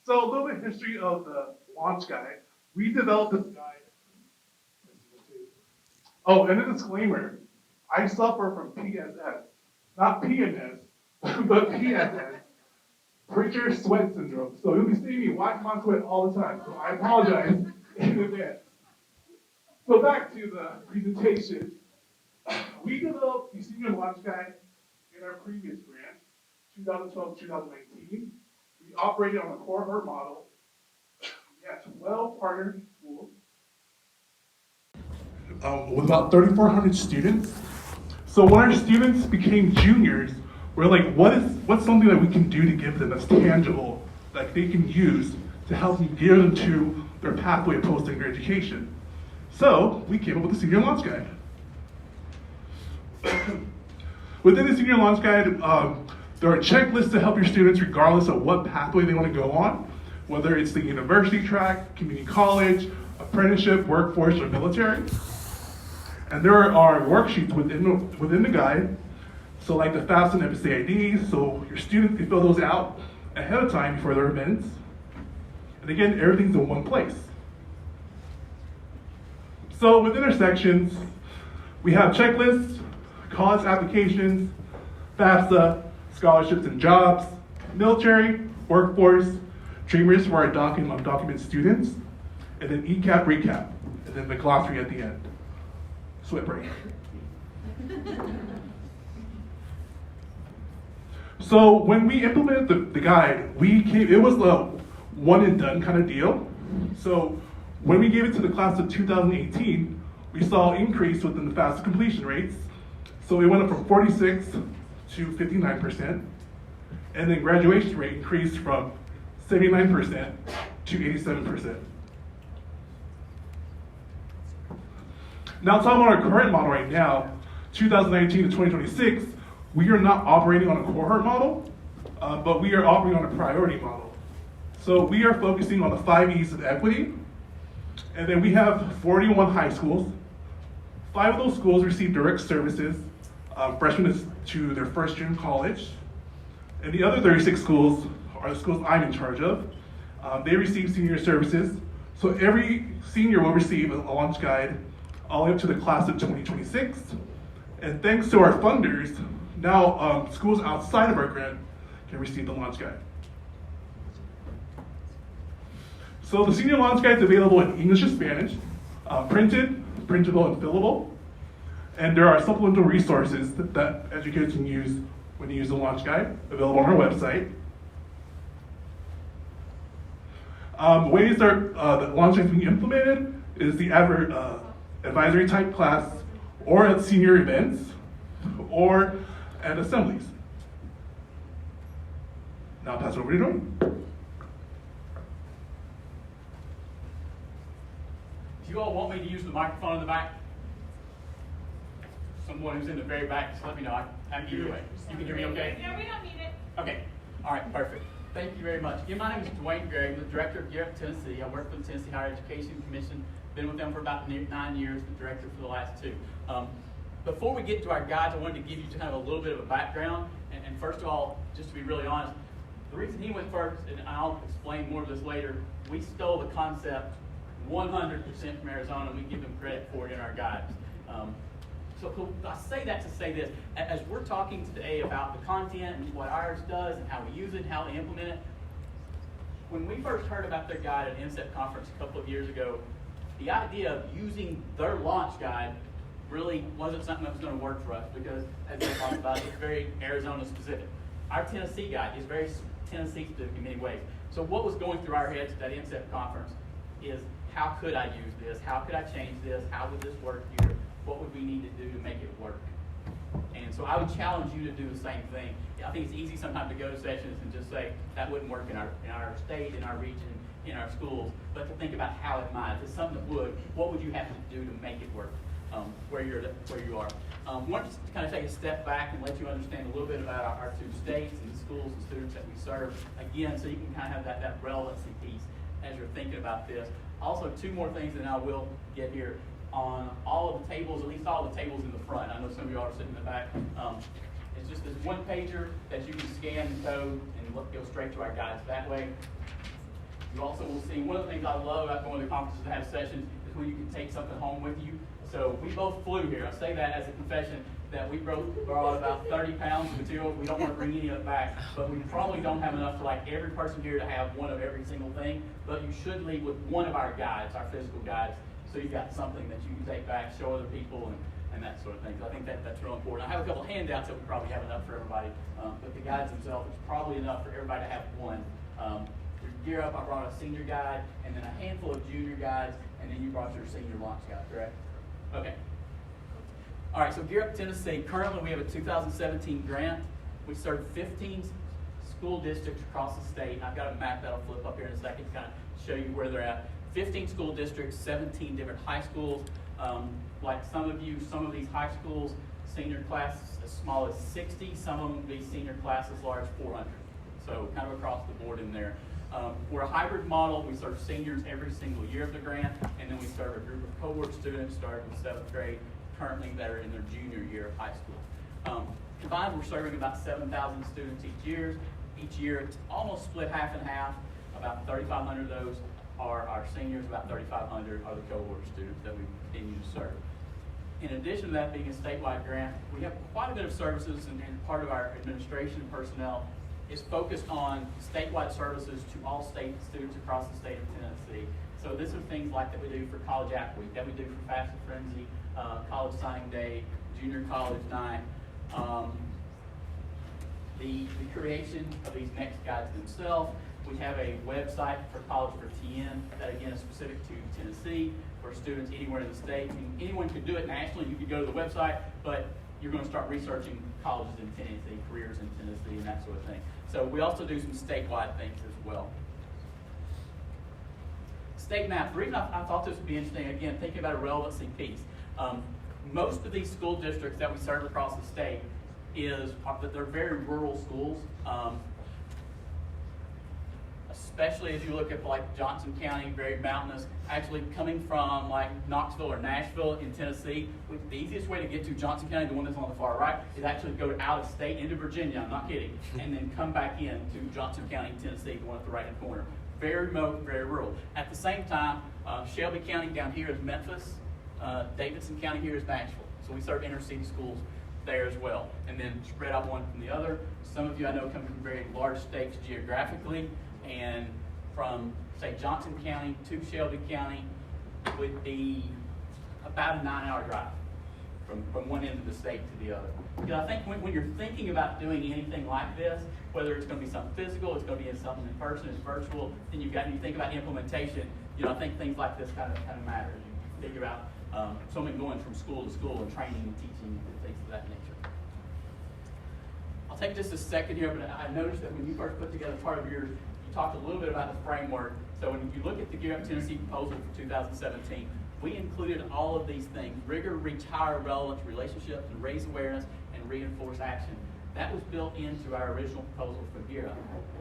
So a little bit of history of the launch guide. We developed this guide. Oh, and a disclaimer. I suffer from PSS. Not PNS, but PSS. Preacher sweat syndrome. So you'll be seeing me wipe my sweat all the time. So I apologize in advance. So back to the presentation. We developed the senior launch guide in our previous grant, 2012-2019. We operated on a cohort model. We had 12 partner schools with about 3,400 students. So when our students became juniors, we're like, what's something that we can do to give them that's tangible, that they can use to help them get them to their pathway of post-secondary education? So we came up with the Senior Launch Guide. Within the Senior Launch Guide, there are checklists to help your students regardless of what pathway they want to go on, whether it's the university track, community college, apprenticeship, workforce, or military. And there are worksheets within the guide, so like the FAFSA and FSA IDs, so your students can fill those out ahead of time before their events. And again, everything's in one place. So within our sections, we have checklists, college applications, FAFSA, scholarships and jobs, military, workforce, Dreamers for our undocumented students, and then ECAP recap, and then the glossary at the end. Sweat break. So when we implemented the guide, it was a one and done kind of deal. So when we gave it to the class of 2018, we saw an increase within the FAFSA completion rates. So it went up from 46 to 59%, and then graduation rate increased from 79% to 87%. Now talking about our current model right now, 2019 to 2026, we are not operating on a cohort model, but we are operating on a priority model. So we are focusing on the 5 E's of equity, and then we have 41 high schools. 5 of those schools receive direct services, freshmen to their first year in college, and the other 36 schools are the schools I'm in charge of. They receive senior services, so every senior will receive a launch guide all the way up to the class of 2026. And thanks to our funders, now schools outside of our grant can receive the launch guide. So the senior launch guide is available in English and Spanish, printed, printable, and fillable. And there are supplemental resources that educators can use when you use the launch guide, available on our website. Ways that the launch guide is being implemented is the advisory type class, or at senior events, or at assemblies. Now I'll pass it over to Duane. Do you all want me to use the microphone in the back? Someone who's in the very back, just let me know. I can give you away. You can hear me okay? No, we don't need it. Okay. All right, perfect. Thank you very much. Again, my name is Duane Gregg. I'm the director of Garrett, Tennessee. I work for the Tennessee Higher Education Commission. Been with them for about 9 years, the director for the last 2. Before we get to our guides, I wanted to give you kind of a little bit of a background. And first of all, just to be really honest, the reason he went first, and I'll explain more of this later, we stole the concept 100% from Arizona, and we give them credit for it in our guides. So I say that to say this, as we're talking today about the content and what ours does and how we use it and how we implement it, when we first heard about their guide at NCEP conference a couple of years ago, the idea of using their launch guide really wasn't something that was going to work for us because, as we talked about, it's very Arizona specific. Our Tennessee guide is very Tennessee specific in many ways. So what was going through our heads at that NCEP conference is, how could I use this? How could I change this? How would this work here? What would we need to do to make it work? And so I would challenge you to do the same thing. I think it's easy sometimes to go to sessions and just say, that wouldn't work in our state, in our region, in our schools, but to think about how it might. If it's something that would, what would you have to do to make it work where you are? I want to kind of take a step back and let you understand a little bit about our 2 states and the schools and students that we serve, again, so you can kind of have that relevancy piece as you're thinking about this. Also, 2 more things, and I will get here. On all of the tables, at least all the tables in the front, I know some of you all are sitting in the back, it's just this one pager that you can scan and code and go straight to our guides that way. You also will see, one of the things I love about going to conferences and have sessions is when you can take something home with you. So we both flew here. I say that as a confession that we both brought about 30 pounds of materials. We don't want to bring any of it back, but we probably don't have enough for like every person here to have one of every single thing. But you should leave with one of our guides, our physical guides, so you've got something that you can take back, show other people, and that sort of thing. So I think that's real important. I have a couple handouts that we probably have enough for everybody, but the guides themselves, it's probably enough for everybody to have one. For Gear Up, I brought a senior guide, and then a handful of junior guides, and then you brought your senior launch guide, correct? Okay. All right, so Gear Up Tennessee, currently we have a 2017 grant. We serve 15 school districts across the state. I've got a map that'll flip up here in a second to kind of show you where they're at. 15 school districts, 17 different high schools. Like some of these high schools, senior class as small as 60, some of them will be senior class as large as 400. So kind of across the board in there. We're a hybrid model. We serve seniors every single year of the grant, and then we serve a group of cohort students starting in 7th grade, currently that are in their junior year of high school. Combined, we're serving about 7,000 students each year. Each year, it's almost split half and half. About 3,500 of those are our seniors, about 3,500 are the cohort students that we continue to serve. In addition to that being a statewide grant, we have quite a bit of services, and part of our administration and personnel is focused on statewide services to all state students across the state of Tennessee. So this are things like that we do for College App Week, that we do for Fast and Frenzy, College Signing Day, Junior College Night, the creation of these next guides themselves. We have a website for College for TN that again is specific to Tennessee for students anywhere in the state. I mean, anyone could do it nationally. You could go to the website, but you're going to start researching colleges in Tennessee, careers in Tennessee, and that sort of thing. So we also do some statewide things as well. State map. The reason I thought this would be interesting, again, thinking about a relevancy piece. Most of these school districts that we serve across the state they're very rural schools. Especially as you look at like Johnson County, very mountainous. Actually coming from like Knoxville or Nashville in Tennessee, the easiest way to get to Johnson County, the one that's on the far right, is actually go out of state into Virginia, I'm not kidding, and then come back in to Johnson County, Tennessee, the one at the right hand corner. Very remote, very rural. At the same time, Shelby County down here is Memphis, Davidson County here is Nashville. So we serve inner city schools there as well. And then spread out one from the other. Some of you I know come from very large states geographically, and from, say, Johnson County to Shelby County would be about a 9-hour drive from one end of the state to the other. Because I think when you're thinking about doing anything like this, whether it's going to be something physical, it's going to be something in person, it's virtual, then you think about implementation. I think things like this kind of matter. You figure out someone going from school to school and training and teaching and things of that nature. I'll take just a second here, but I noticed that when you first put together part of yours, you talked a little bit about the framework. So when you look at the Gear Up Tennessee proposal for 2017, we included all of these things: rigor, reach higher relevance, relationships, and raise awareness, and reinforce action. That was built into our original proposal for Gear Up.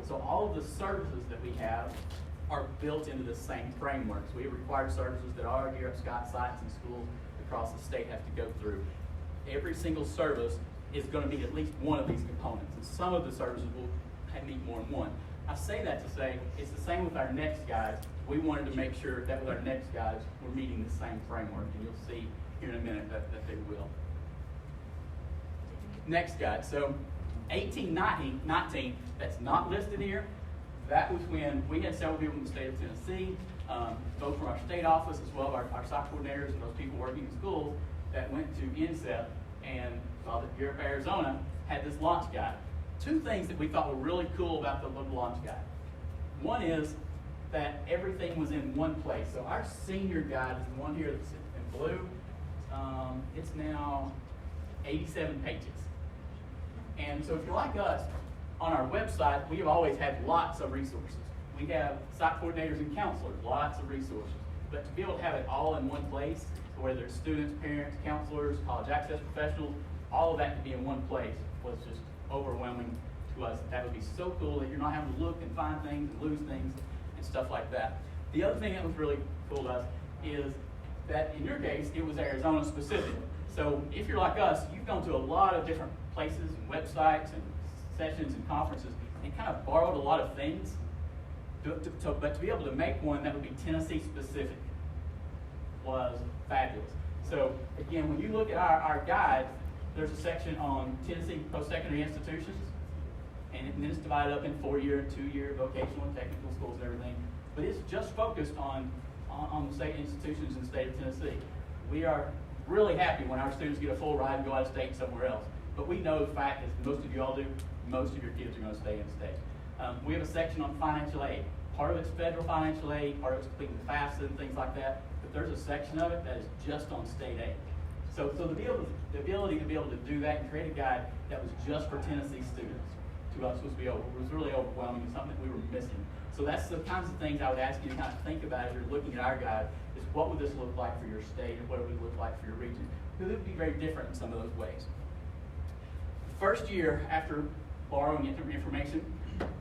So all of the services that we have are built into the same framework. So we have required services that our Gear Up Scott sites and schools across the state have to go through. Every single service is going to be at least one of these components, and some of the services will meet more than one. I say that to say it's the same with our next guides. We wanted to make sure that with our next guides, we're meeting the same framework, and you'll see here in a minute that they will. Next guide. So 1819, that's not listed here. That was when we had several people in the state of Tennessee, both from our state office as well as our site coordinators and those people working in schools that went to INSEP and saw that Gear Up Arizona had this launch guide. Two things that we thought were really cool about the launch guide. One is that everything was in one place. So our senior guide is the one here that's in blue. It's now 87 pages. And so if you're like us, on our website, we have always had lots of resources. We have site coordinators and counselors, lots of resources. But to be able to have it all in one place, whether it's students, parents, counselors, college access professionals, all of that to be in one place was just overwhelming to us. That would be so cool that you're not having to look and find things and lose things and stuff like that. The other thing that was really cool to us is that in your case, it was Arizona specific. So if you're like us, you've gone to a lot of different places and websites and sessions and conferences and kind of borrowed a lot of things. But to be able to make one that would be Tennessee specific was fabulous. So again, when you look at our guide, there's a section on Tennessee post-secondary institutions, and then it's divided up in 4-year and 2-year vocational and technical schools and everything. But it's just focused on the state institutions in the state of Tennessee. We are really happy when our students get a full ride and go out of state somewhere else. But we know the fact, as most of you all do, most of your kids are going to stay in state. We have a section on financial aid. Part of it's federal financial aid, part of it's completing the FAFSA and things like that. But there's a section of it that is just on state aid. So the ability to be able to do that and create a guide that was just for Tennessee students to us was really overwhelming and something that we were missing. So that's the kinds of things I would ask you to kind of think about as you're looking at our guide, is what would this look like for your state and what would it look like for your region? Because it would be very different in some of those ways. First year after borrowing information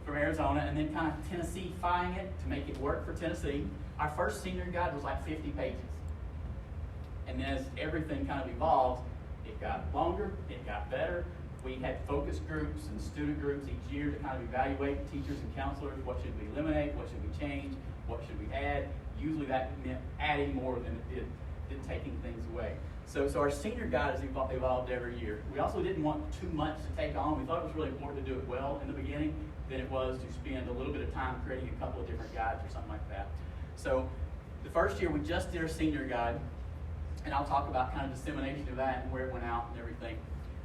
from Arizona and then kind of Tennessee-fying it to make it work for Tennessee, our first senior guide was like 50 pages. And then as everything kind of evolved, it got longer, it got better. We had focus groups and student groups each year to kind of evaluate teachers and counselors. What should we eliminate? What should we change? What should we add? Usually that meant adding more than it did taking things away. So our senior guide has evolved every year. We also didn't want too much to take on. We thought it was really important to do it well in the beginning than it was to spend a little bit of time creating a couple of different guides or something like that. So the first year we just did our senior guide, and I'll talk about kind of dissemination of that and where it went out and everything.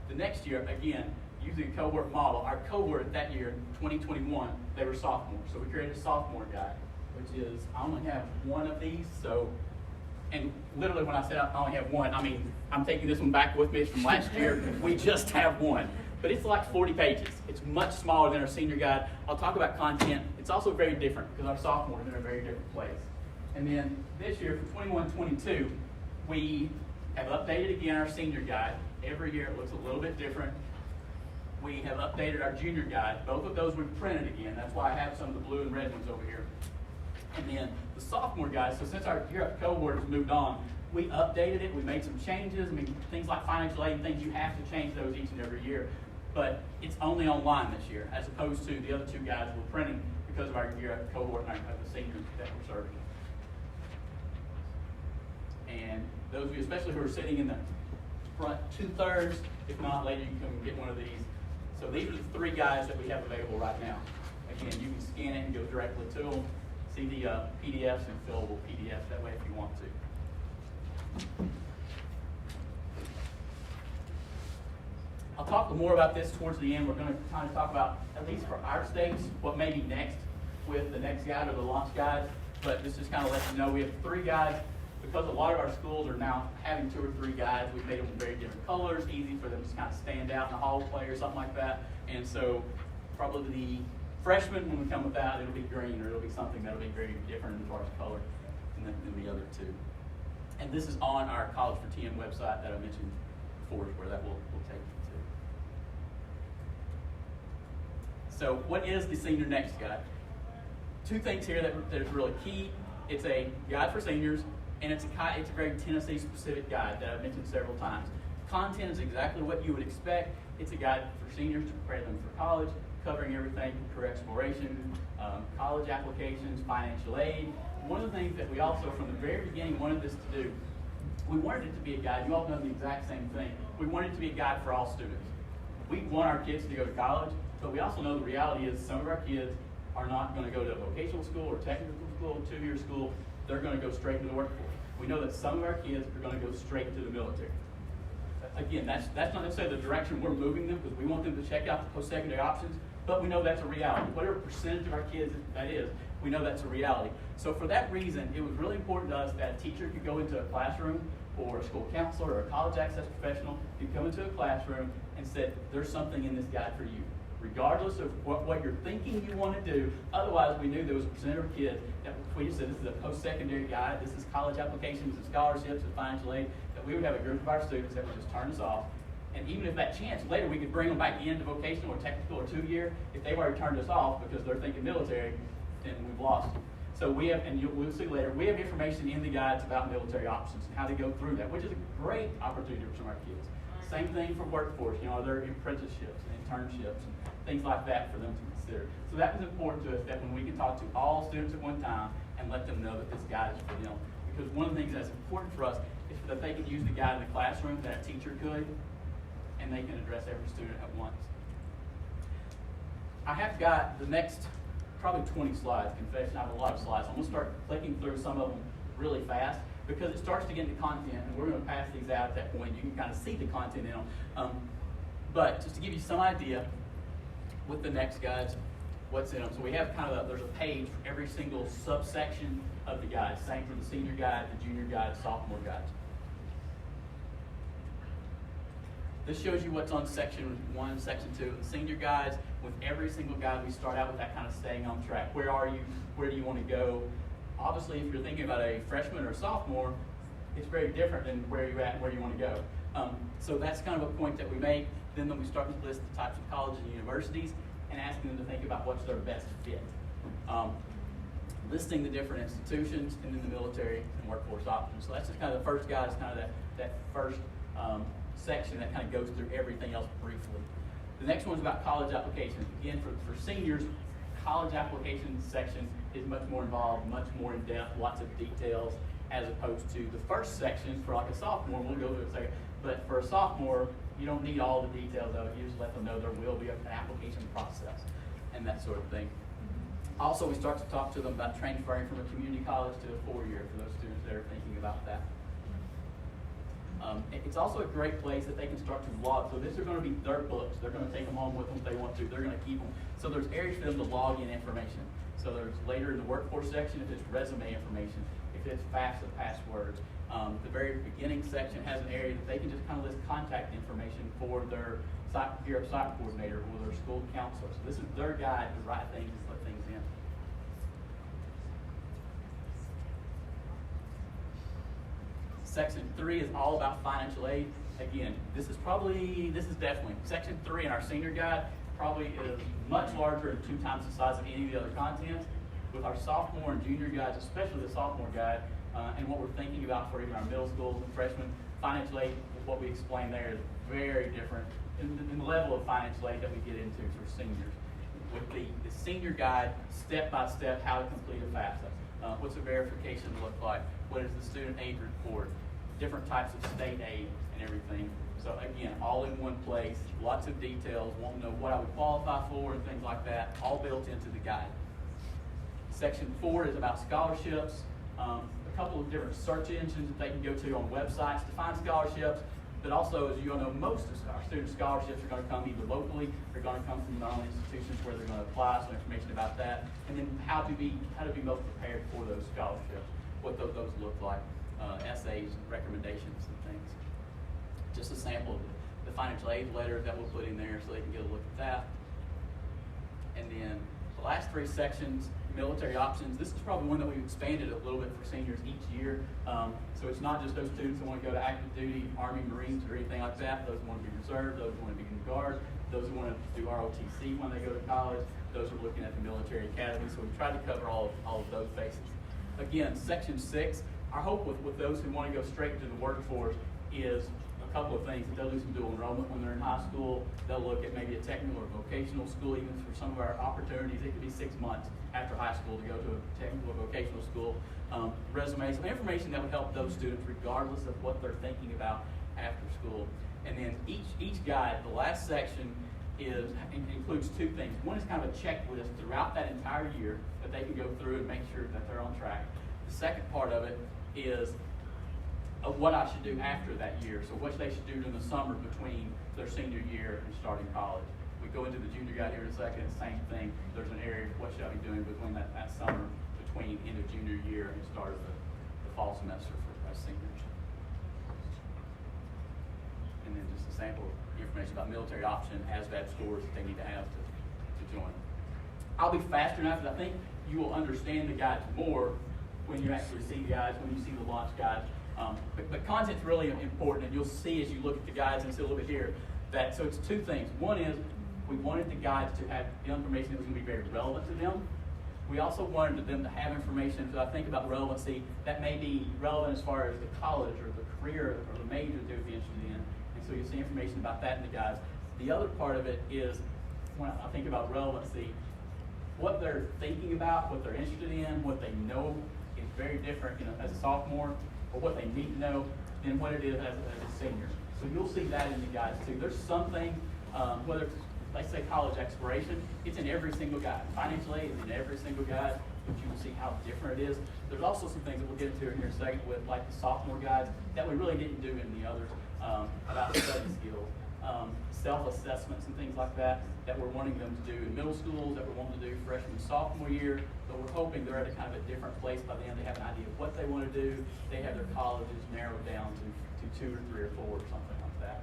The next year, again, using a cohort model, our cohort that year, 2021, they were sophomores. So we created a sophomore guide, which is, I only have one of these, so, and literally when I said I only have one, I mean, I'm taking this one back with me from last year. We just have one. But it's like 40 pages. It's much smaller than our senior guide. I'll talk about content. It's also very different because our sophomores are in a very different place. And then this year, for 21-22, we have updated again our senior guide. Every year it looks a little bit different. We have updated our junior guide. Both of those we've printed again. That's why I have some of the blue and red ones over here. And then the sophomore guide, so since our year up cohort has moved on, we updated it. We made some changes. I mean, things like financial aid and things, you have to change those each and every year. But it's only online this year, as opposed to the other two guides we're printing because of our year up cohort and the seniors that we're serving. And those of you, especially who are sitting in the front 2/3, if not later, you can come and get one of these. So these are the 3 guides that we have available right now. Again, you can scan it and go directly to them, see the PDFs and fillable PDFs that way if you want to. I'll talk more about this towards the end. We're going to kind of talk about, at least for our states, what may be next with the next guide or the launch guide. But this just kind of lets you know we have 3 guides. Because a lot of our schools are now having 2 or 3 guides, we've made them very different colors, easy for them to kind of stand out in the hallway or something like that. And so probably the freshmen, when we come with that, it'll be green or it'll be something that'll be very different as far as color than the other 2. And this is on our College for TM website that I mentioned before, where that will take you to. So what is the Senior Next guide? 2 things here that is really key. It's a guide for seniors, and it's a very Tennessee-specific guide that I've mentioned several times. Content is exactly what you would expect. It's a guide for seniors to prepare them for college, covering everything from career exploration, college applications, financial aid. One of the things that we also, from the very beginning, wanted this to do, we wanted it to be a guide. You all know the exact same thing. We wanted it to be a guide for all students. We want our kids to go to college, but we also know the reality is some of our kids are not going to go to a vocational school or technical school, 2-year school. They're going to go straight to the workforce. We know that some of our kids are going to go straight to the military. Again, that's not necessarily the direction we're moving them, because we want them to check out the post-secondary options, but we know that's a reality. Whatever percentage of our kids that is, we know that's a reality. So for that reason, it was really important to us that a teacher could go into a classroom, or a school counselor, or a college access professional could come into a classroom and said, there's something in this guide for you. Regardless of what you're thinking you want to do. Otherwise, we knew there was a percentage of kids that we just said, this is a post-secondary guide, this is college applications and scholarships and financial aid, that we would have a group of our students that would just turn us off. And even if that chance, later we could bring them back into vocational or technical or 2-year, if they've already turned us off because they're thinking military, then we've lost them. So we have, and we'll see later, we have information in the guides about military options and how to go through that, which is a great opportunity for some of our kids. Same thing for workforce, are there apprenticeships and internships and things like that for them to consider. So that was important to us, that when we can talk to all students at one time and let them know that this guide is for them. Because one of the things that's important for us is that they can use the guide in the classroom that a teacher could, and they can address every student at once. I have got the next probably 20 slides. Confession, I have a lot of slides. I'm going to start clicking through some of them really fast because it starts to get into content, and we're going to pass these out at that point. You can kind of see the content in them. But just to give you some idea with the next guides, what's in them. So we have kind of there's a page for every single subsection of the guide. Same for the senior guide, the junior guide, sophomore guides. This shows you what's on section 1, section 2 of the senior guides. With every single guide, we start out with that kind of staying on track. Where are you? Where do you want to go? Obviously, if you're thinking about a freshman or a sophomore, it's very different than where you're at and where you want to go. So that's kind of a point that we make. Then we start to list the types of colleges and universities and asking them to think about what's their best fit. Listing the different institutions and then the military and workforce options. So that's just kind of the first guide, is kind of that first section that kind of goes through everything else briefly. The next one's about college applications. Again, for seniors, college application section is much more involved, much more in depth, lots of details, as opposed to the first section for like a sophomore. We'll go through it in a second. But for a sophomore, you don't need all the details of it. You just let them know there will be an application process and that sort of thing. Also, we start to talk to them about transferring from a community college to a four-year for those students that are thinking about that. It's also a great place that they can start to log. So these are going to be their books. They're going to take them home with them if they want to. They're going to keep them. So there's areas for them to log in information. So there's later in the workforce section if it's resume information, if it's FAFSA passwords. The very beginning section has an area that they can just kind of list contact information for their Gear Up site coordinator or their school counselor. So this is their guide to write things and put things in. Section 3 is all about financial aid. Again, this is definitely, Section 3 in our senior guide probably is much larger and 2 times the size of any of the other content. With our sophomore and junior guides, especially the sophomore guide, and what we're thinking about for even our middle school and freshmen, financial aid, what we explain there is very different in the level of financial aid that we get into for seniors. With the senior guide, step by step, how to complete a FAFSA. What's a verification look like? What is the student aid report? Different types of state aid and everything. So again, all in one place, lots of details, want to know what I would qualify for and things like that, all built into the guide. Section 4 is about scholarships. A couple of different search engines that they can go to on websites to find scholarships, but also, as you all know, most of our student scholarships are going to come either locally or going to come from their own institutions where they're going to apply, so information about that, and then how to be most prepared for those scholarships, what those look like. Essays, recommendations, and things. Just a sample of the financial aid letter that we'll put in there so they can get a look at that. And then the last 3 sections, military options. This is probably one that we've expanded a little bit for seniors each year. So it's not just those students who want to go to active duty, Army, Marines, or anything like that. Those who want to be reserved, those who want to be in the Guard, those who want to do ROTC when they go to college, those who are looking at the military academy. So we've tried to cover all of those bases. Again, section 6. Our hope with those who want to go straight into the workforce is a couple of things. They'll do some dual enrollment when they're in high school. They'll look at maybe a technical or vocational school. Even for some of our opportunities, it could be 6 months after high school to go to a technical or vocational school. Resumes, some information that would help those students regardless of what they're thinking about after school. And then each guide, the last section, includes 2 things. One is kind of a checklist throughout that entire year that they can go through and make sure that they're on track. The second part of it is what I should do after that year. So what they should do in the summer between their senior year and starting college. We go into the junior guide here in a second, same thing. There's an area of what should I be doing between that summer, between end of junior year and start of the fall semester for us seniors. And then just a sample of information about military option, ASVAB scores that they need to have to join. I'll be faster now because I think you will understand the guides more when you actually see the guides, when you see the launch guides. But content's really important, and you'll see as you look at the guides and see a little bit here, so it's 2 things. One is we wanted the guides to have information that was going to be very relevant to them. We also wanted them to have information, so I think about relevancy, that may be relevant as far as the college or the career or the major that they would be interested in. And so you'll see information about that in the guides. The other part of it is when I think about relevancy, what they're thinking about, what they're interested in, what they know is very different, as a sophomore, or what they need to know than what it is as a senior. So you'll see that in the guides too. There's something, whether it's, let's say, college exploration, it's in every single guide. Financial aid is in every single guide, but you will see how different it is. There's also some things that we'll get into here in a second with, like, the sophomore guides that we really didn't do in the others, about study skills, self-assessments and things like that we're wanting them to do in middle schools, that we're wanting to do freshman, sophomore year, but we're hoping they're at a kind of a different place by then. They have an idea of what they want to do. They have their colleges narrowed down to 2 or 3 or 4 or something like that.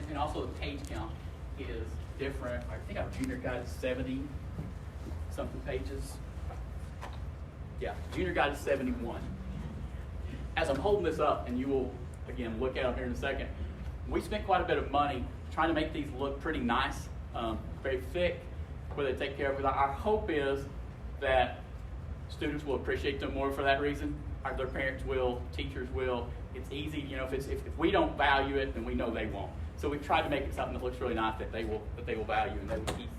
And also the page count is different. I think our junior guide is 70 something pages. Yeah, junior guide is 71. As I'm holding this up, and you will again look at them here in a second, we spent quite a bit of money trying to make these look pretty nice, very thick, where they take care of it. Our hope is that students will appreciate them more for that reason. Their parents will, teachers will. It's easy, if we don't value it, then we know they won't. So we've tried to make it something that looks really nice that they will value and they will keep.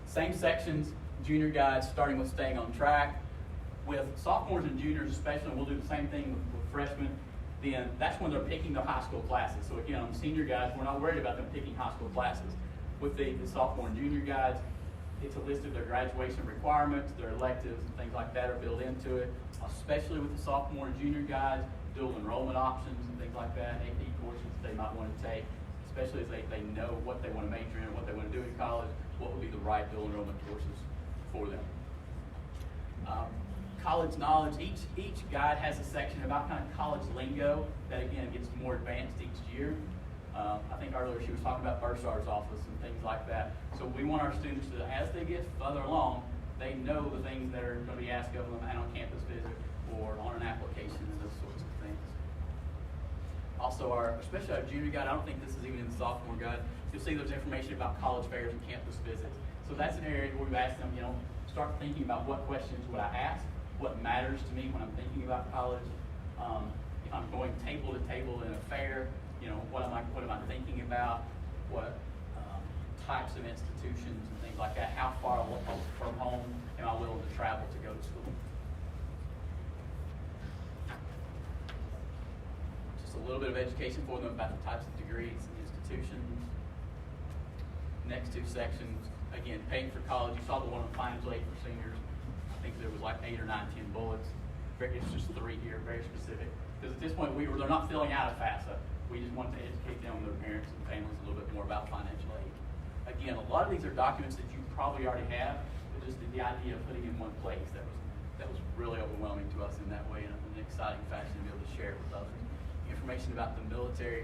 Same sections, junior guides, starting with staying on track. With sophomores and juniors especially, we'll do the same thing with freshmen. Then that's when they're picking their high school classes. So again, on the senior guides, we're not worried about them picking high school classes. With the sophomore and junior guides, it's a list of their graduation requirements, their electives, and things like that are built into it. Especially with the sophomore and junior guides, dual enrollment options and things like that, AP courses they might want to take, especially as they know what they want to major in, what they want to do in college, what would be the right dual enrollment courses for them. College knowledge, each guide has a section about kind of college lingo that again gets more advanced each year. I think earlier she was talking about bursar's office and things like that. So we want our students to, as they get further along, they know the things that are going to be asked of them and on campus visit or on an application and those sorts of things. Also, especially our junior guide, I don't think this is even in the sophomore guide, you'll see there's information about college fairs and campus visits. So that's an area where we've asked them, start thinking about what questions would I ask, what matters to me when I'm thinking about college. If I'm going table to table in a fair, what am I thinking about? What types of institutions and things like that? How far from home am I willing to travel to go to school? Just a little bit of education for them about the types of degrees and institutions. Next 2 sections, again, paying for college. You saw the one on financial aid for seniors. I think there was like 8 or 9, 10 bullets. It's just 3 here, very specific. Because at this point, they're not filling out a FAFSA. We just want to educate them and their parents and families a little bit more about financial aid. Again, a lot of these are documents that you probably already have, but just the idea of putting in one place, that was really overwhelming to us in that way, in an exciting fashion to be able to share it with others. Information about the military,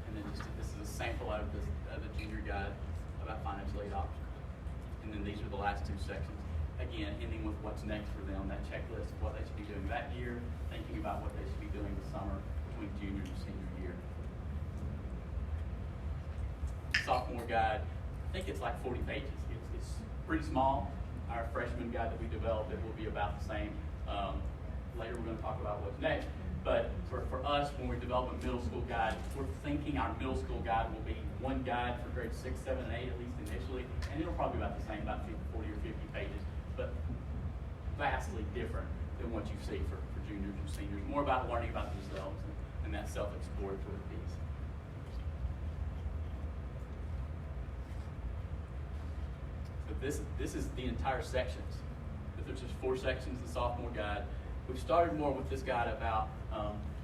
and then this is a sample out of the junior guide about financial aid options. And then these are the last 2 sections. Again, ending with what's next for them, that checklist of what they should be doing that year, thinking about what they should be doing this summer between junior and senior year. Sophomore guide, I think it's like 40 pages. It's pretty small. Our freshman guide that we developed, it will be about the same. Later we're going to talk about what's next. But for us, when we develop a middle school guide, we're thinking our middle school guide will be one guide for grades 6, 7, and 8, at least initially, and it'll probably be about the same, about 40 or 50 pages, but vastly different than what you see for juniors and seniors. More about learning about themselves and that self-exploratory piece. So this is the entire sections. There's just 4 sections of the sophomore guide. We've started more with this guide about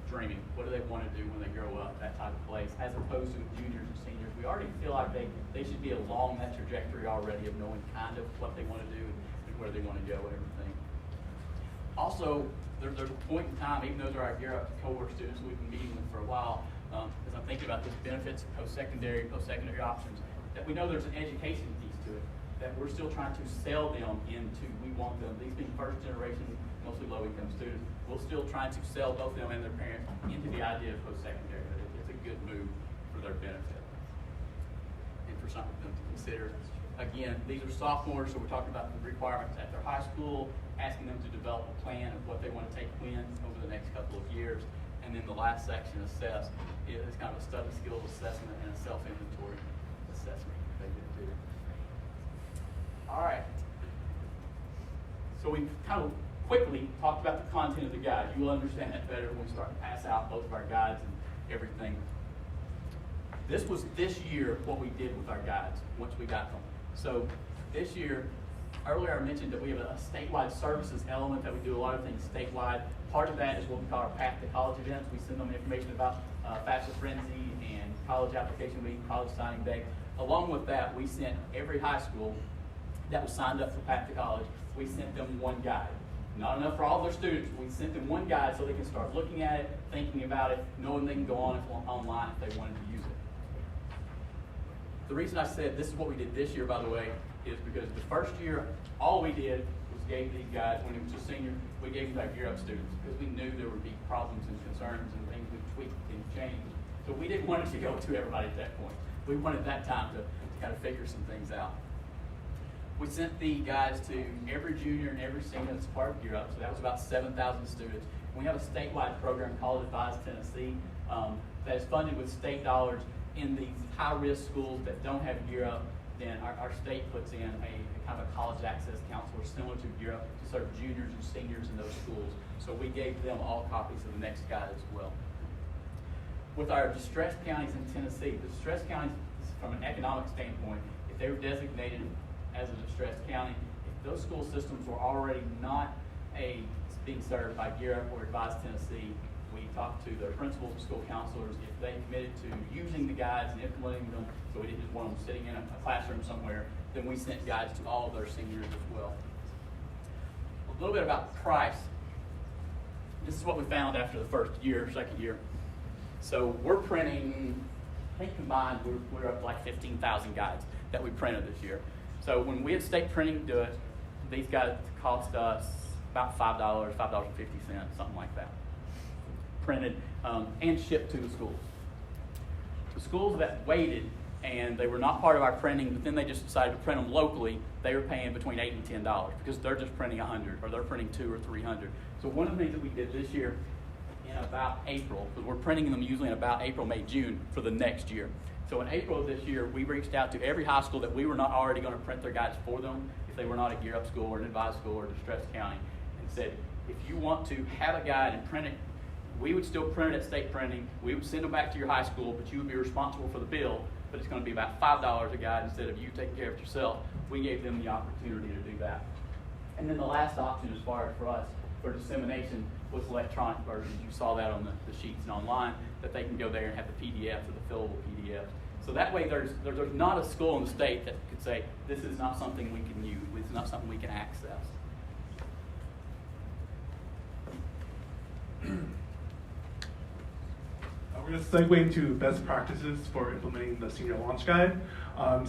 dreaming. What do they want to do when they grow up, that type of place, as opposed to juniors and seniors. We already feel like they should be along that trajectory already of knowing kind of what they want to do and where they want to go and everything. Also, there's a point in time, even though they're our Gear Up cohort students we've been meeting with for a while, as I'm thinking about these benefits, post-secondary options, that we know there's an education piece to it, that we're still trying to sell them into. We want them, these being first generation, mostly low-income students, we're still trying to sell both them and their parents into the idea of post-secondary. It's a good move for their benefit and for something for them to consider. Again, these are sophomores, so we're talking about the requirements at their high school, asking them to develop a plan of what they want to take when over the next couple of years, And then the last section, assess, is kind of a study skills assessment and a self-inventory assessment they did too. All right. So we've kind of quickly talked about the content of the guide. You will understand that better when we start to pass out both of our guides and everything. This was this year what we did with our guides once we got them. So this year, earlier I mentioned that we have a statewide services element that we do a lot of things statewide. Part of that is what we call our Path to College events. We send them information about FAFSA Frenzy and college application week, college signing day. Along with that, we sent every high school that was signed up for Path to College, we sent them one guide. Not enough for all their students. We sent them one guide so they can start looking at it, thinking about it, knowing they can go on online if they wanted to use it. The reason I said this is what we did this year, by the way, is because the first year, all we did was gave these guys, when it was just senior, we gave them to our Gear Up students because we knew there would be problems and concerns and things we tweaked and changed. So we didn't want it to go to everybody at that point. We wanted that time to kind of figure some things out. We sent the guides to every junior and every senior that's part of Gear Up, so that was about 7,000 students. We have a statewide program called Advise Tennessee that is funded with state dollars in these high-risk schools that don't have Gear Up. Then our state puts in a kind of a college access counselor similar to Gear Up to serve juniors and seniors in those schools. So we gave them all copies of the next guide as well. With our distressed counties in Tennessee, the distressed counties, from an economic standpoint, if they were designated as a distressed county, if those school systems were already not being served by Gear Up or Advise Tennessee, we talked to their principals and school counselors. If they committed to using the guides and implementing them, so we didn't just want them sitting in a classroom somewhere, then we sent guides to all of their seniors as well. A little bit about price. This is what we found after the first year, second year. So we're printing, I think combined, we're up to like 15,000 guides that we printed this year. So when we had state printing do it, these guides cost us about $5, $5.50, something like that. Printed and shipped to the schools. The schools that waited and they were not part of our printing, but then they just decided to print them locally, they were paying between $8 and $10 because they're just printing 100 or they're printing 200 or 300. So one of the things that we did this year in about April, because we're printing them usually in about April, May, June for the next year. So in April of this year, we reached out to every high school that we were not already going to print their guides for them, if they were not a Gear Up school or an advised school or a distressed county, and said, if you want to have a guide and print it, we would still print it at state printing. We would send them back to your high school, but you would be responsible for the bill, but it's going to be about $5 a guide instead of you taking care of it yourself. We gave them the opportunity to do that. And then the last option as far as for us, for dissemination, was electronic versions. You saw that on the sheets and online, that they can go there and have the PDFs or the fillable PDFs. So that way there's not a school in the state that could say, this is not something we can use, this is not something we can access. We're going to segue into best practices for implementing the senior launch guide.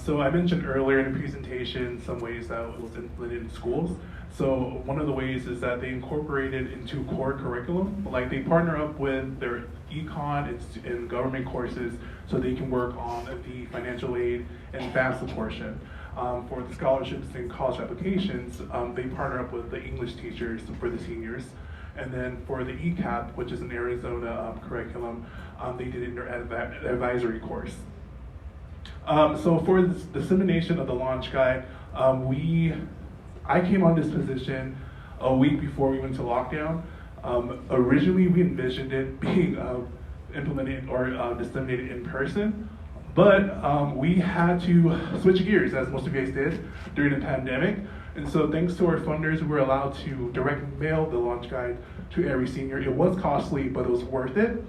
So I mentioned earlier in the presentation some ways that it was implemented in schools. So one of the ways is that they incorporate it into core curriculum. Like they partner up with their econ and government courses so they can work on the financial aid and FAFSA portion. For the scholarships and college applications, they partner up with the English teachers for the seniors. And then for the ECAP, which is an Arizona curriculum, they did it in their advisory course. So for the dissemination of the launch guide, I came on this position a week before we went to lockdown. Originally, we envisioned it being implemented or disseminated in person, but we had to switch gears, as most of you guys did, during the pandemic. And so thanks to our funders, we were allowed to direct mail the launch guide to every senior. It was costly, but it was worth it.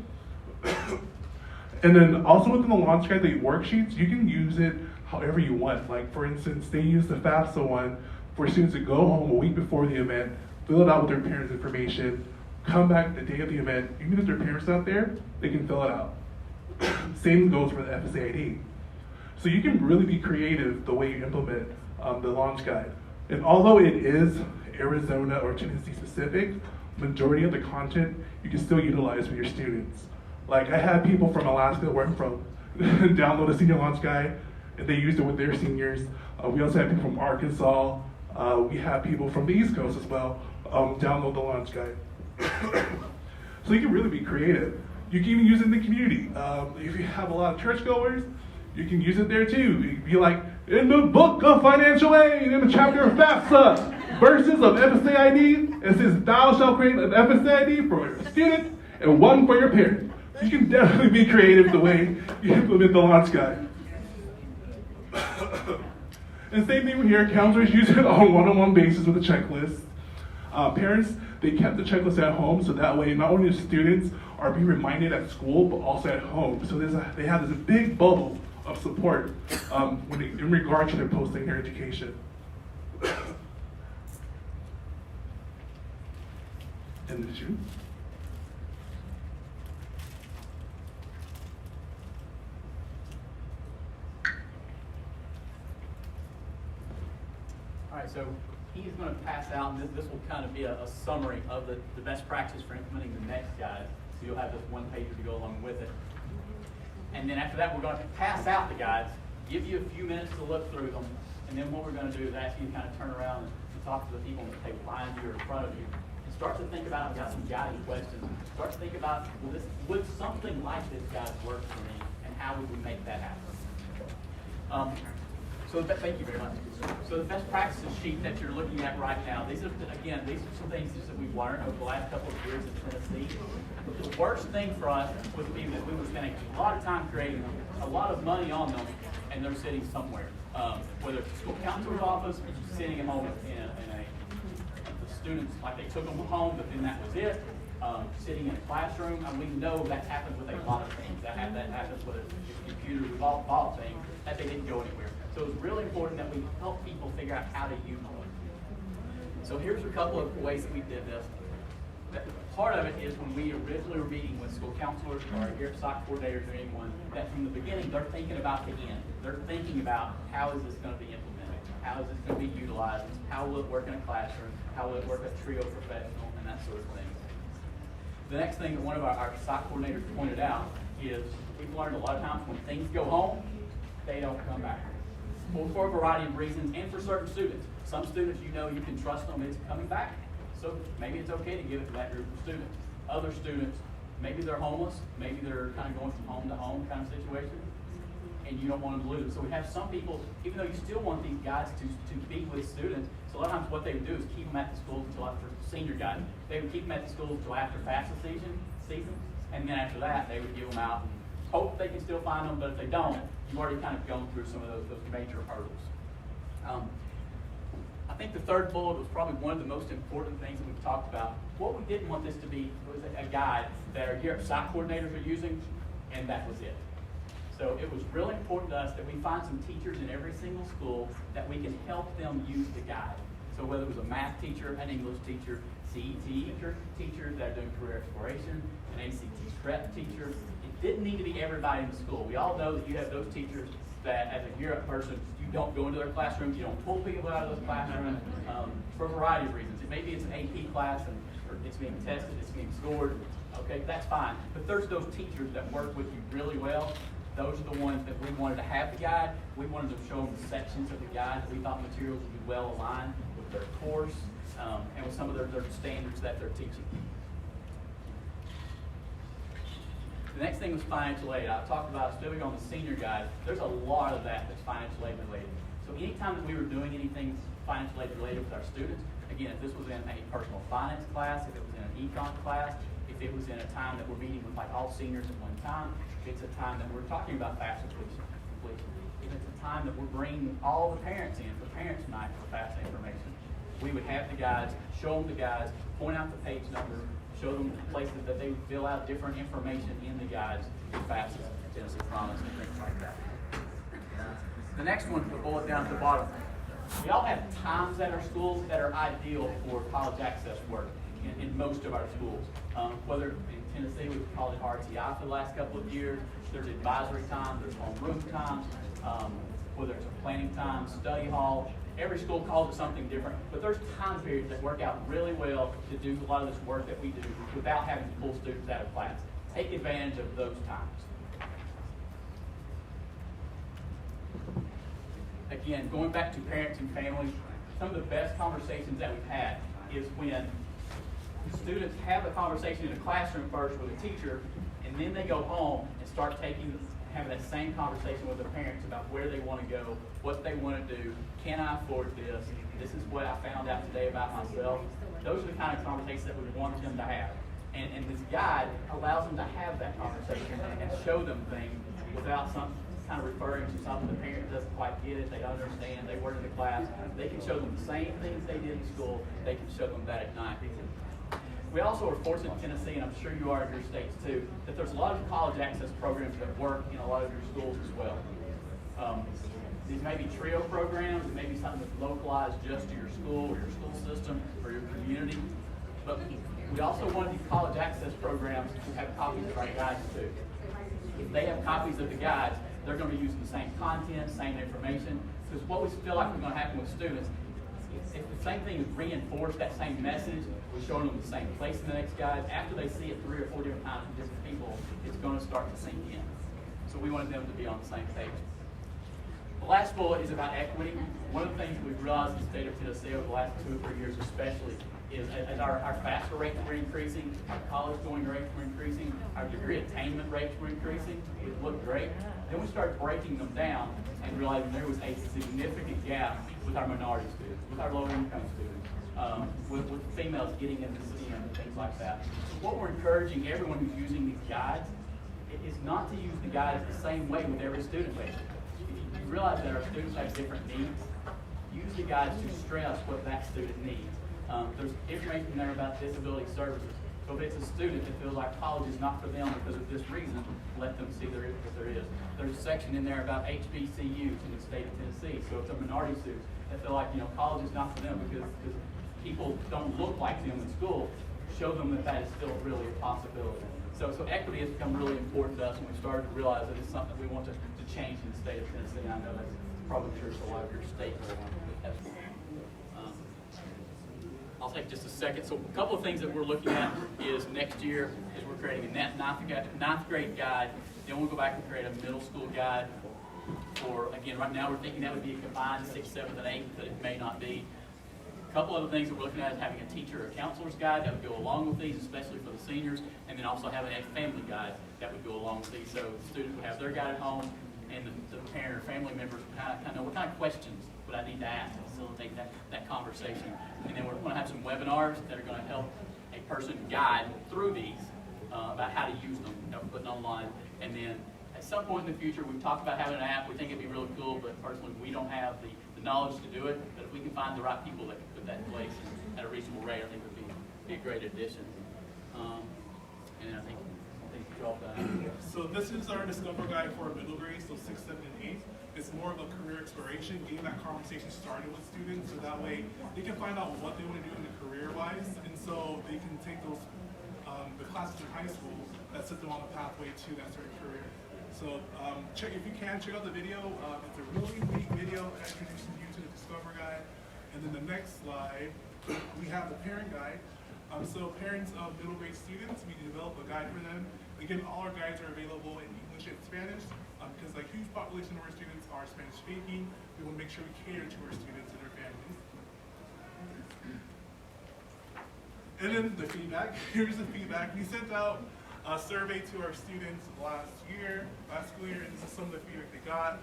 And then also within the launch guide, the worksheets, you can use it however you want. Like for instance, they use the FAFSA one for students to go home a week before the event, fill it out with their parents' information, come back the day of the event. Even if their parents are not there, they can fill it out. Same goes for the FSAID. So you can really be creative the way you implement the launch guide. And although it is Arizona or Tennessee specific, majority of the content you can still utilize with your students. Like I had people from Alaska where I'm from download a senior launch guide and they used it with their seniors. We also have people from Arkansas. We have people from the East Coast as well download the launch guide. So you can really be creative. You can even use it in the community. If you have a lot of churchgoers, you can use it there too. You can be like, in the book of financial aid, in the chapter of FAFSA, verses of FSA ID, it says, thou shalt create an FSA ID for your student and one for your parent. You can definitely be creative the way you implement the launch guide. And same thing here, counselors use it on a one-on-one basis with a checklist. Parents, they kept the checklist at home, so that way not only the students are being reminded at school, but also at home. So they have this big bubble of support in regard to their post-secondary education. And the issue. All right, so he's going to pass out, and this will kind of be a summary of the best practice for implementing the next guide. So you'll have this one page to go along with it. And then after that, we're going to pass out the guides, give you a few minutes to look through them, and then what we're going to do is ask you to kind of turn around and talk to the people on the table behind you or in front of you. And start to think about, I've got some guiding questions. Start to think about, would something like this guide work for me, and how would we make that happen? Thank you very much. So the best practices sheet that you're looking at right now, these are some things that we've learned over the last couple of years in Tennessee. The worst thing for us was that we were spending a lot of time creating them, a lot of money on them, and they're sitting somewhere. Whether it's a school counselor's office, sitting at home the students, like they took them home, but then that was it. Sitting in a classroom, and we know that happens with a lot of things. That happens with a computer. We've all bought things that they didn't go anywhere. So it's really important that we help people figure out how to use them. So here's a couple of ways that we did this. Part of it is when we originally were meeting with school counselors or your SOC coordinators or anyone, that from the beginning they're thinking about the end. They're thinking about how is this going to be implemented? How is this going to be utilized? How will it work in a classroom? How will it work at trio professional and that sort of thing. The next thing that one of our SOC coordinators pointed out is we've learned a lot of times when things go home, they don't come back. For a variety of reasons, and for certain students. Some students, you can trust them, it's coming back. So maybe it's okay to give it to that group of students. Other students, maybe they're homeless, maybe they're kind of going from home to home kind of situation, and you don't want them to lose. So we have some people, even though you still want these guys to be with students, so a lot of times what they would do is keep them at the schools until after senior guide. They would keep them at the schools until after FAFSA season, and then after that, they would give them out and hope they can still find them, but if they don't, you've already kind of gone through some of those major hurdles. I think the third bullet was probably one of the most important things that we've talked about. What we didn't want this to be was a guide that our SOC coordinators are using, and that was it. So it was really important to us that we find some teachers in every single school that we can help them use the guide. So whether it was a math teacher, an English teacher, CET teacher that are doing career exploration, an ACT prep teacher, it didn't need to be everybody in the school. We all know that you have those teachers that as a year-up person, you don't go into their classrooms, you don't pull people out of those classrooms for a variety of reasons. Maybe it's an AP class and it's being tested, it's being scored. Okay, that's fine. But there's those teachers that work with you really well. Those are the ones that we wanted to have the guide. We wanted to show them the sections of the guide that we thought materials would be well aligned with their course and with some of their standards that they're teaching. The next thing was financial aid. I talked about studying on the senior guide. There's a lot of that that's financial aid related. So anytime that we were doing anything financial aid related with our students, again, if this was in a personal finance class, if it was in an econ class, if it was in a time that we're meeting with like all seniors at one time, if it's a time that we're talking about FAFSA completion, if it's a time that we're bringing all the parents in for parents' night for FAFSA information, we would have the guides, show them the guides, point out the page number, show them the places that they fill out different information in the guides, FAFSA, Tennessee Promise, and things like that. The next one, we'll boil it down to the bottom. We all have times at our schools that are ideal for college access work in most of our schools. Whether in Tennessee, we've called it RTI for the last couple of years. There's advisory time, there's homeroom times, whether it's a planning time, study hall. Every school calls it something different, but there's time periods that work out really well to do a lot of this work that we do without having to pull students out of class. Take advantage of those times. Again, going back to parents and families, some of the best conversations that we've had is when students have the conversation in the classroom first with a teacher, and then they go home and start having that same conversation with their parents about where they want to go, what they want to do, can I afford this, this is what I found out today about myself. Those are the kind of conversations that we want them to have. And this guide allows them to have that conversation and show them things without some kind of referring to something the parent doesn't quite get it, they don't understand, they weren't in the class. They can show them the same things they did in school, they can show them that at night. We also are fortunate in Tennessee, and I'm sure you are in your states too, that there's a lot of college access programs that work in a lot of your schools as well. These may be trio programs, it may be something that's localized just to your school or your school system or your community. But we also want these college access programs to have copies of our guides too. If they have copies of the guides, they're going to be using the same content, same information. Because what we feel like is going to happen with students, if the same thing is reinforced, that same message, we're showing them the same place in the next guide. After they see it 3 or 4 different times from different people, it's going to start to sink in. So we wanted them to be on the same page. The last bullet is about equity. One of the things we've realized in the state of Tennessee over the last 2 or 3 years especially is as our FAFSA rates were increasing, our college going rates were increasing, our degree attainment rates were increasing, it looked great. Then we started breaking them down and realizing there was a significant gap with our minority students, with our low-income students, with females getting into STEM and things like that. So what we're encouraging everyone who's using these guides is not to use the guides the same way with every student base. If you realize that our students have different needs, use the guides to stress what that student needs. There's information there about disability services. So if it's a student that feels like college is not for them because of this reason, let them see there is. There's a section in there about HBCUs in the state of Tennessee. So if it's a minority student that feel like college is not for them because people don't look like them in school, show them that is still really a possibility. So equity has become really important to us, and we started to realize that it's something we want to change in the state of Tennessee. I know that's probably true for a lot of your states. I'll take just a second. So a couple of things that we're looking at is next year is we're creating a ninth grade guide. Then we'll go back and create a middle school guide. For, again, right now we're thinking that would be a combined 6th, 7th, and 8th, but it may not be. A couple other things that we're looking at is having a teacher or counselor's guide that would go along with these, especially for the seniors, and then also having a family guide that would go along with these. So the students would have their guide at home, and the parent or family members would kind of know what kind of questions would I need to ask to facilitate that conversation. And then we're going to have some webinars that are going to help a person guide through these about how to use them, putting online. And then at some point in the future, we've talked about having an app. We think it'd be really cool, but personally, we don't have the knowledge to do it. But if we can find the right people that can put that in place at a reasonable rate, I think it would be a great addition. And I think you all done. So this is our Discover Guide for middle grade, so 6th, 7th, and 8th. It's more of a career exploration, getting that conversation started with students, so that way they can find out what they want to do in the career-wise, and so they can take those the classes in high school that set them on the pathway to that certain career. So if you can, check out the video. It's a really neat video introducing you to the Discover Guide. And then the next slide, we have the parent guide. So parents of middle grade students, we develop a guide for them. Again, all our guides are available in English and Spanish because a huge population of our students are Spanish speaking. We want to make sure we cater to our students and their families. And then the feedback. Here's the feedback. We sent out a survey to our students last school year, and this is some of the feedback they got.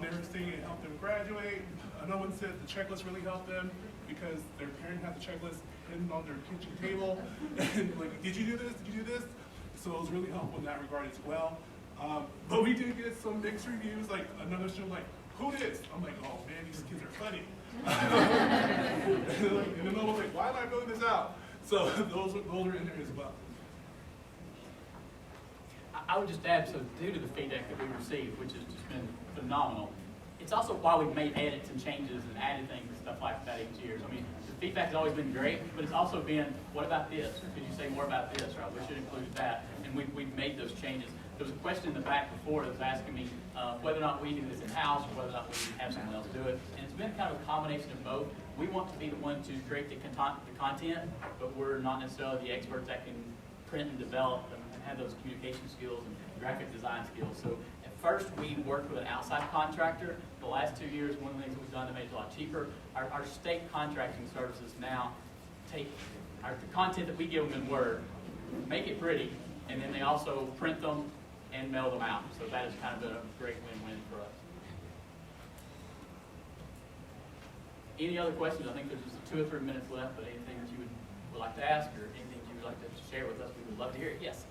They were saying it helped them graduate. Another one said the checklist really helped them because their parent had the checklist hidden on their kitchen table. And like, did you do this? Did you do this? So it was really helpful in that regard as well. But we did get some mixed reviews. Like another show, like, who this? I'm like, oh man, these kids are funny. And another one's like, why am I filling this out? So those are in there as well. I would just add, so due to the feedback that we received, which has just been phenomenal, it's also why we've made edits and changes and added things and stuff like that each year. So, I mean, the feedback has always been great, but it's also been, what about this? Could you say more about this? Right? We should include that. And we've made those changes. There was a question in the back before that was asking me whether or not we do this in-house or whether or not we have someone else do it. And it's been kind of a combination of both. We want to be the one to create the content, but we're not necessarily the experts that can print and develop and have those communication skills and graphic design skills. So at first we worked with an outside contractor. The last 2 years, one of the things that we've done to make it a lot cheaper, our state contracting services now take the content that we give them in Word, make it pretty, and then they also print them and mail them out. So that has kind of been a great win-win for us. Any other questions? I think there's just 2 or 3 minutes left, but anything that you would like to ask or anything you would like to share with us, we would love to hear it. Yes?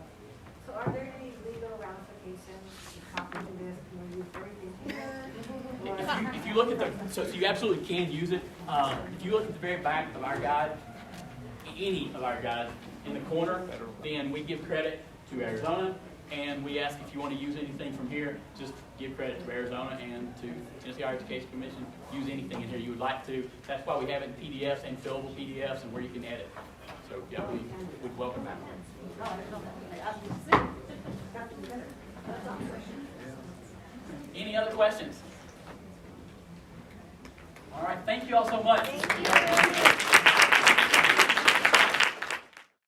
So are there any legal ramifications to copying this? Can we use everything here? If you look at the, so you absolutely can use it. If you look at the very back of our guide, any of our guides in the corner, then we give credit to Arizona, and we ask if you want to use anything from here, just give credit to Arizona and to Tennessee Higher Education Commission. Use anything in here you would like to. That's why we have it in PDFs and fillable PDFs and where you can edit. So yeah, we'd welcome that. Any other questions? All right, thank you all so much.